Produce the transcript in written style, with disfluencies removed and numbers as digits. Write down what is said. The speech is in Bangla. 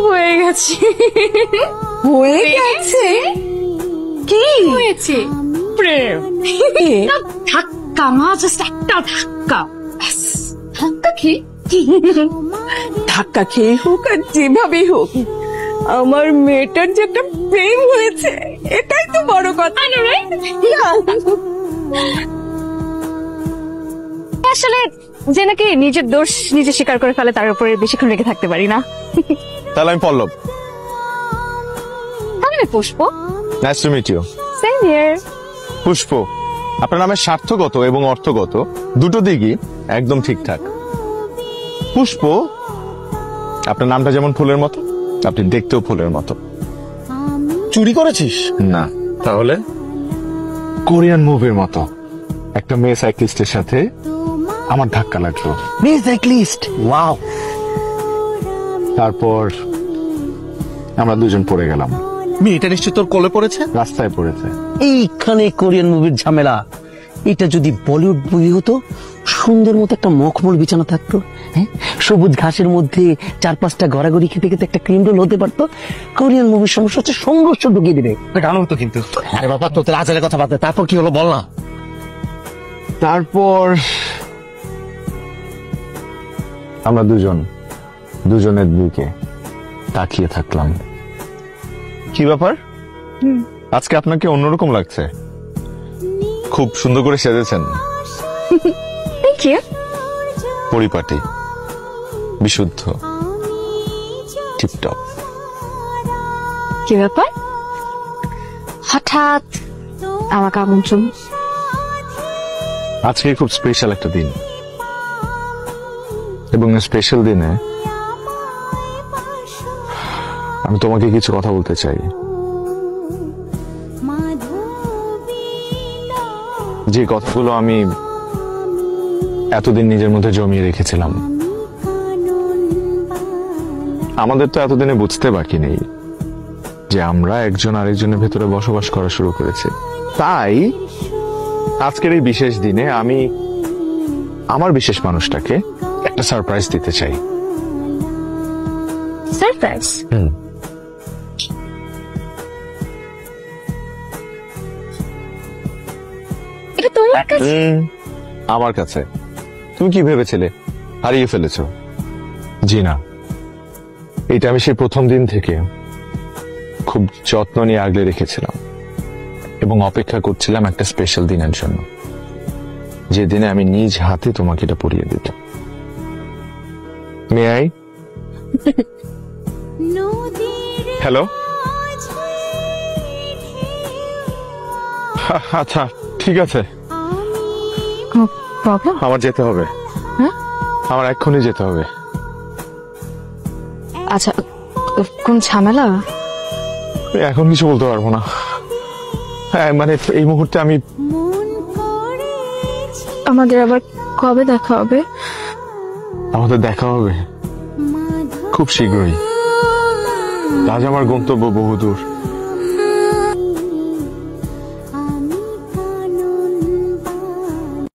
হয়ে গেছে। হয়ে গেছে? কি হয়েছে? প্রেম। ধাক্কা মা, জাস্ট একটা ধাক্কা। ধাক্কা খেয়ে ধাক্কা খেয়ে হোক আর যেভাবেই হোক, আমার মেয়েটার যে একটা প্রেম হয়েছে এটাই তো বড় কথা। আসলে যে নাকি নিজের দোষ নিজে স্বীকার করে ফেলে তার উপরে বেশিক্ষণ রেখে থাকতে পারি না। তাহলে আমি পল্লব। আমি Pushpa. Nice to meet you. Same here. Pushpa, আপনার নামের স্বার্থগত এবং অর্থগত দুটো দিকই একদম ঠিকঠাক। পুষ্প, আপনার নামটা যেমন ফুলের মতো, আপনি দেখতেও ফুলের মতো। চুরি করেছিস? না, তাহলে কোরিয়ান মুভির মতো একটা মেয়ে সাইক্লিস্টের সাথে আমার ধাক্কা লাগলো। মেয়ে সাইক্লিস্ট, ওয়াও। তারপর আমরা দুজন পড়ে গেলাম। মেয়েটা নিশ্চয় তোর কোলে পড়েছে? রাস্তায় পড়েছে। এইখানে কোরিয়ান মুভির ঝামেলা। এটা যদি বলিউড মুভি হতো, সুন্দর মতো একটা মখমল বিছানা থাকতো, হ্যাঁ, সবুজ ঘাসের মধ্যে 4-5টা গড়াগড়ি খেতে খেতে একটা ক্রিম রোল হতে পারতো। কোরিয়ান মুভির সমস্যা হচ্ছে সংঘর্ষ ঢুকিয়ে দিবে। গান হতো কিন্তু। আরে বাবা, তোদের আজারের কথা বাদ দে, তারপর কি হলো বল না। তারপর আমরা দুজনের দিকে তাকিয়ে থাকলাম। কি ব্যাপার, আজকে আপনাকে অন্যরকম লাগছে, খুব সুন্দর করে সেজেছেন। Thank you. পরিপাটি, বিশুদ্ধ, টিপটপ। কি ব্যাপার, হঠাৎ আমাকে আমন্ত্রণ? আজকে খুব স্পেশাল একটা দিন, এবং স্পেশাল দিনে আমি তোমাকে কিছু কথা বলতে চাই, যে কথাগুলো আমি এতদিন নিজের মধ্যে জমিয়ে রেখেছিলাম। আমাদের তো এতদিনে বুঝতে বাকি নেই যে আমরা একজন আরেকজনের ভেতরে বসবাস করা শুরু করেছি। তাই আজকের এই বিশেষ দিনে আমি আমার বিশেষ মানুষটাকে একটা সারপ্রাইজ দিতে চাই। সারপ্রাইজ? এটা তোমার কাছে? আমার কাছে। তুমি কি ভেবেছিলে হারিয়ে ফেলেছো? জি না, এটা আমি সেই প্রথম দিন থেকে খুব যত্ন নিয়ে আগলে রেখেছিলাম এবং অপেক্ষা করছিলাম একটা স্পেশাল দিনের জন্য, যে দিনে আমি নিজ হাতে তোমাকে এটা পরিয়ে দিতাম। May I? হ্যালো। আচ্ছা ঠিক আছে, আমার যেতে হবে। আমার এক্ষুনি যেতে হবে। আচ্ছা, কোন ঝামেলা? এখন কিছু বলতে পারবো না। হ্যাঁ, মানে এই মুহূর্তে আমি। আমাদের আবার কবে দেখা হবে? আমাদের দেখা হবে খুব শীঘ্রই। আজ আমার গন্তব্য বহুদূর।